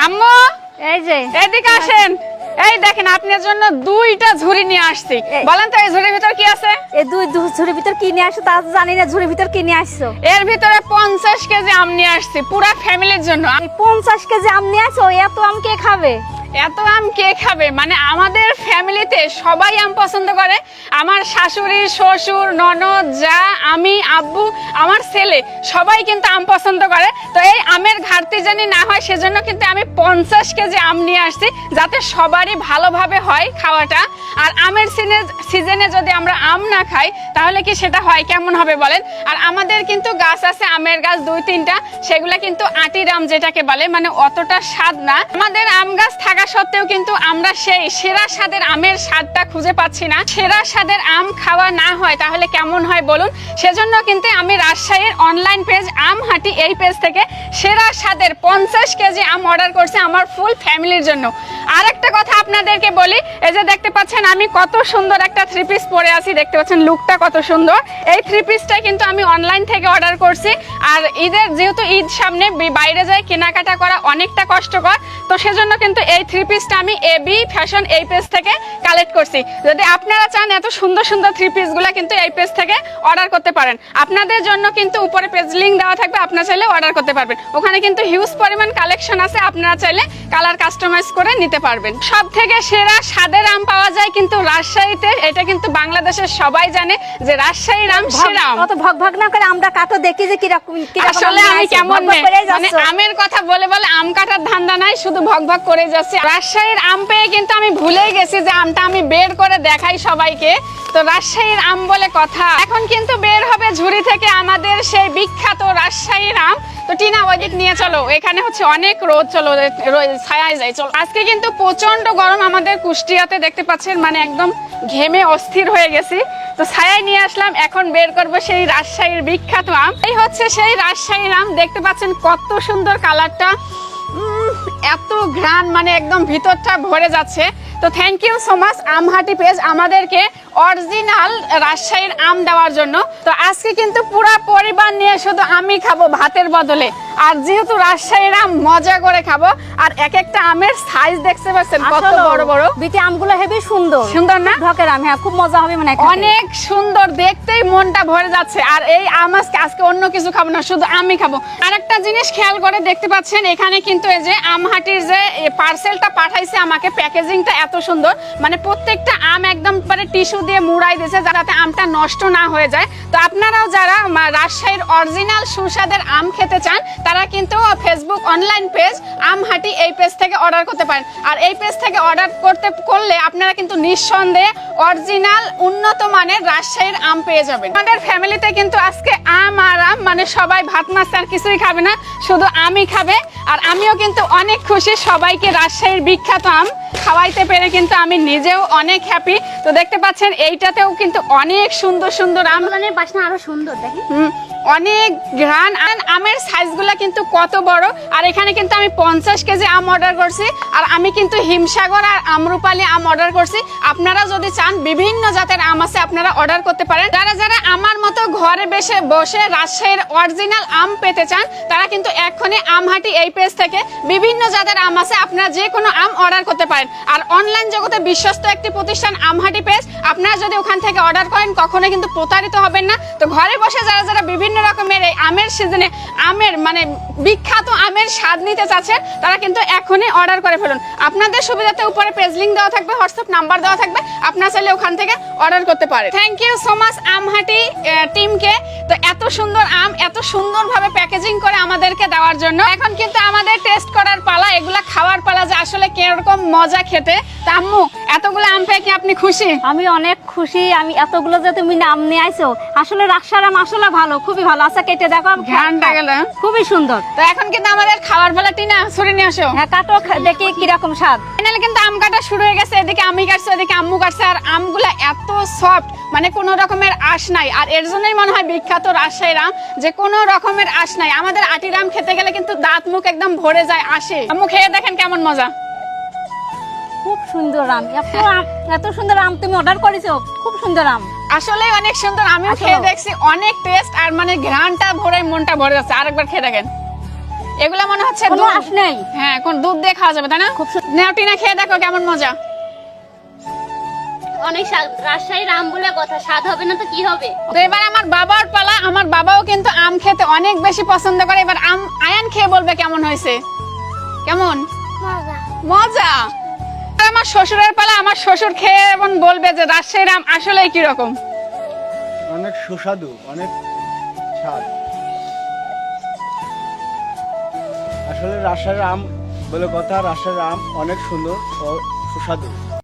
আম্মু এই যে এদিকে আসেন। এই দেখেন আপনার জন্য দুইটা ঝুড়ি নিয়ে আসছি। বলেন তো এই ঝুড়ির ভিতর কি আছে? এই দুই ঝুড়ির ভিতর কি নিয়ে আসছো তা তো জানি না। ঝুড়ির ভিতর কি নিয়ে আসছো? এর ভিতরে 50 কেজি আম নিয়ে আসছি পুরা ফ্যামিলির জন্য। এই 50 কেজি আম নিয়ে আসছো? এত আম কে খাবে? এত আম কে খাবে? মানে আমাদের ফ্যামিলিতে সবাই আম পছন্দ করে। আমার শাশুড়ি, শ্বশুর, ননদ, যা, আমি, আব্বু, আমার ছেলে সবাই কিন্তু আম পছন্দ করে। তো এই আমের ঘাটতি জানি না হয় সেজন্য কিন্তু আমি 50 কেজি আম নিয়ে আসছি, যাতে সবারই ভালোভাবে হয় খাওয়াটা। আর আমের সিজনে যদি আমরা আম না খাই তাহলে কি সেটা হয় কেমন হবে বলেন? আর আমাদের কিন্তু গাছ আছে, আমের গাছ 2-3টা, সেগুলা কিন্তু আটির আম যেটাকে বলে, মানে অতটা স্বাদ না। আমাদের আম গাছ থাকা সত্ত্বেও কিন্তু আমরা সেই সেরা স্বাদের আমের স্বাদটা খুঁজে পাচ্ছি না। সেরা স্বাদের আম খাওয়া না হয় তাহলে কেমন হয় বলুন? সেজন্য কিন্তু আমি রাজশাহীর অনলাইন পেজ আমহাটি, এই পেজ থেকে সেরা স্বাদের 50 কেজি আম অর্ডার করছি আমার ফুল ফ্যামিলির জন্য। আর একটা কথা আপনাদেরকে বলি, এই যে দেখতে পাচ্ছেন আমি কত সুন্দর একটা 3 পিস পরে আছি, দেখতে পাচ্ছেন লুকটা কত সুন্দর। এই 3 পিসটা কিন্তু আমি অনলাইন থেকে অর্ডার করছি। আর যেহেতু ঈদ সামনে, বাইরে যাই কেনাকাটা করা অনেকটা কষ্টকর, তো সেজন্য কিন্তু এই 3 পিসটা আমি এবি ফ্যাশন এই পেজ থেকে কালেক্ট করছি। যদি আপনারা চান এত সুন্দর সুন্দর 3 পিসগুলো কিন্তু এই পেজ থেকে অর্ডার করতে পারেন। আপনাদের জন্য কিন্তু উপরে পেজ লিংক দেওয়া থাকবে, আপনারা চাইলে অর্ডার করতে পারবেন। ওখানে কিন্তু হিউজ পরিমাণ কালেকশন আছে, আপনারা চাইলে কালার কাস্টমাইজ করে নিতে পারবেন। সব থেকে সেরা স্বাদের আম পাওয়া যায় কিন্তু রাজশাহীতে। এটা কিন্তু বাংলাদেশের সবাই জানে যে রাজশাহীর আম সেরা আম। কত ভগ না করে আমরা কাটো দেখি যে কিরকম আসলে আমি কেমন মানে আমের কথা বলে বলে আম কাটার ধান্দা নাই, শুধু ভগ করে যাচ্ছে। রাজশাহীর আম পেয়ে কিন্তু আমি ভুলেই গেছি যে আমটা আমি বের করে দেখাই সবাইকে। তো রাজশাহীর আম বলে কথা। এখন কিন্তু বের হবে ঝুড়ি থেকে আমাদের সেই বিখ্যাত রাজশাহীর আম। তো টিনা ওইদিক নিয়ে চলো, এখানে হচ্ছে অনেক রোদ, চলো ছায়ায় যাই চলো। আজকে কিন্তু প্রচন্ড গরম আমাদের কুষ্টিয়াতে, দেখতে পাচ্ছেন মানে একদম ঘেমে অস্থির হয়ে গেছি। তো ছায়ায় নিয়ে আসলাম, এখন বের করবো সেই রাজশাহীর বিখ্যাত আম। এই হচ্ছে সেই রাজশাহীর আম, দেখতে পাচ্ছেন কত সুন্দর কালারটা, এত ঘ্রাণ, মানে একদম ভিতরটা ভরে যাচ্ছে। তো thank you so much Amhati page আমাদেরকে অরিজিনাল রাজশাহীর আম দেওয়ার জন্য। তো আজকে কিন্তু পুরো পরিবার নিয়ে শুধু আমি খাবো ভাতের বদলে। আর যেহেতু রাজশাহীর আম মজা করে খাবো। আর এক একটা আমের সাইজ দেখতে পাচ্ছেন কত বড় বড়। বিটি আমগুলো হেবি সুন্দর সুন্দর না? ঢকের আম, হ্যাঁ খুব মজা হবে মানে অনেক সুন্দর, দেখতেই মনটা ভরে যাচ্ছে। আর এই আম আজকে অন্য কিছু খাবো না, শুধু আমি খাবো। আর একটা জিনিস খেয়াল করে দেখতে পাচ্ছেন, এখানে কিন্তু এই যে আমহাটির যে পার্সেলটা পাঠাইছে আমাকে, প্যাকেজিংটা এত সুন্দর, মানে প্রত্যেকটা আম একদম টিস্যু দিয়ে মুড়াই দিয়েছে যাতে আমটা নষ্ট না হয়ে যায়। তো আপনারাও যারা রাজশাহীর অরিজিনাল সুস্বাদের আম খেতে চান তারা কিন্তু ফেসবুক অনলাইন পেজ আমহাটি এই পেজ থেকে অর্ডার করতে পারেন। আর এই পেজ থেকে অর্ডার করলে আপনারা কিন্তু নিঃসন্দেহে অরিজিনাল উন্নত মানের রাজশাহীর আম পেয়ে যাবেন। আমাদের ফ্যামিলিতে কিন্তু আজকে আম আর আম, মানে সবাই ভাত মাছ আর কিছুই খাবে না, শুধু আমই খাবে। আর আমিও কিন্তু অনেক খুশি সবাইকে রাজশাহীর বিখ্যাত আম খাওয়াইতে পেরে, কিন্তু আমি নিজেও অনেক হ্যাপি। তো দেখতে পাচ্ছেন এইটাতেও কিন্তু অনেক সুন্দর সুন্দর আম, বাসনা আরো সুন্দর দেখেন, অনেক ঘ্রাণ। আমের সাইজগুলো কিন্তু কত বড়। আর এখানে কিন্তু আমি 50 কেজি আম অর্ডার করছি। আর আমি কিন্তু হিমসাগর আর আমরুপালি আম অর্ডার করছি। আপনারা যদি চান বিভিন্ন জাতের আম আছে, আপনারা অর্ডার করতে পারেন। যারা যারা আমার মতো ঘরে বসে রাজশাহীর অরিজিনাল আম পেতে চান তারা কিন্তু এক্ষুনি আমহাটি এই পেজ থেকে বিভিন্ন জাতের আম আছে, আপনারা যে কোনো আম অর্ডার করতে পারেন। আর অনলাইন জগতে বিশ্বস্ত একটি প্রতিষ্ঠান আমহাটি পেজ, আপনারা যদি ওখান থেকে অর্ডার করেন কখনো কিন্তু প্রতারিত হবেন না। তো ঘরে বসে যারা যারা বিভিন্ন রকমের এই আমের সিজনে আমের মানে বিখ্যাত আমের স্বাদ নিতে চাচ্ছেন তারা কিন্তু এখনই অর্ডার করে ফেলুন। আপনাদের সুবিধাতে উপরে পেজ লিংক দেওয়া থাকবে, হোয়াটসঅ্যাপ নাম্বার দেওয়া থাকবে, আপনারা চাইলে ওখান থেকে অর্ডার করতে পারেন। থ্যাংক ইউ সো মাচ আমহাটি টিমকে। তো এত সুন্দর আম এত সুন্দরভাবে প্যাকেজিং করে আমাদেরকে দেওয়ার জন্য। এখন কিন্তু আমাদের টেস্ট করার পালা, এগুলা খাওয়ার পালা যে আসলে কিরকম মজা খেতে। তা আম্মু এতগুলো আম পেয়ে কি আপনি খুশি? আমি অনেক খুশি। আমি এতগুলো যে তুমি আম নিয়ে আইছো, আসলে রাজশাহীর আম আসলে ভালো, খুবই ভালো। আচ্ছা কেটে দেখো, ঘ্রাণটা গেল খুবই সুন্দর। তো এখন কিন্তু আমাদের খাওয়ার পালা। টিনা ছুরি নিয়ে আসো। হ্যাঁ কাটো, দেখি কিরকম স্বাদ। ফাইনালি কিন্তু আম কাটা শুরু হয়ে গেছে। এদিকে আমি কাটছি, ওদিকে আম্মু কাটছে। আর আমগুলা এত সফট, মানে কোনো রকমের আঁশ নাই। আর এর জন্যই মনে হয় বিখ্যাত রাজশাহীর আম, যে কোনো রকমের আঁশ নাই। আমাদের আটির আম খেতে গেলে কিন্তু দাঁত মুখ একদম ভরে যায় আঁশে। আম্মু খেয়ে দেখেন কেমন মজা। খুব সুন্দর আম, এত সুন্দর আম তুমি অর্ডার করেছো, খুব সুন্দর আম, আসলে অনেক সুন্দর। আমিও খেয়ে দেখছি, অনেক টেস্ট। আর মানে ঘ্রাণটা ভরে মনটা ভরে যাচ্ছে। আরেকবার খেয়ে দেখেন, এগুলা মনে হচ্ছে কোনো দুধ। আঁশ নেই। হ্যাঁ, কোন দুধ দিয়ে খাওয়া যাবে তাই না? খুব নাও টিনা, খেয়ে দেখো কেমন মজা। অনেক স্বাদ, রাজশাহীর আম বলে কথা, স্বাদ হবে না তো কি হবে। তো এবার আমার বাবার পালা। আমার বাবাও কিন্তু আম খেতে অনেক বেশি পছন্দ করে। এবার আম আয়ান খেয়ে বলবে কেমন হয়েছে। কেমন মজা। আর আমার শ্বশুরের পালা। আমার শ্বশুর খেয়ে এমন বলবে যে রাজশাহীর আম আসলে কিরকম। অনেক সুস্বাদু, অনেক স্বাদ। আসলে রাজশাহীর আম বলে কথা, রাজশাহীর আম অনেক সুন্দর ও সুস্বাদু।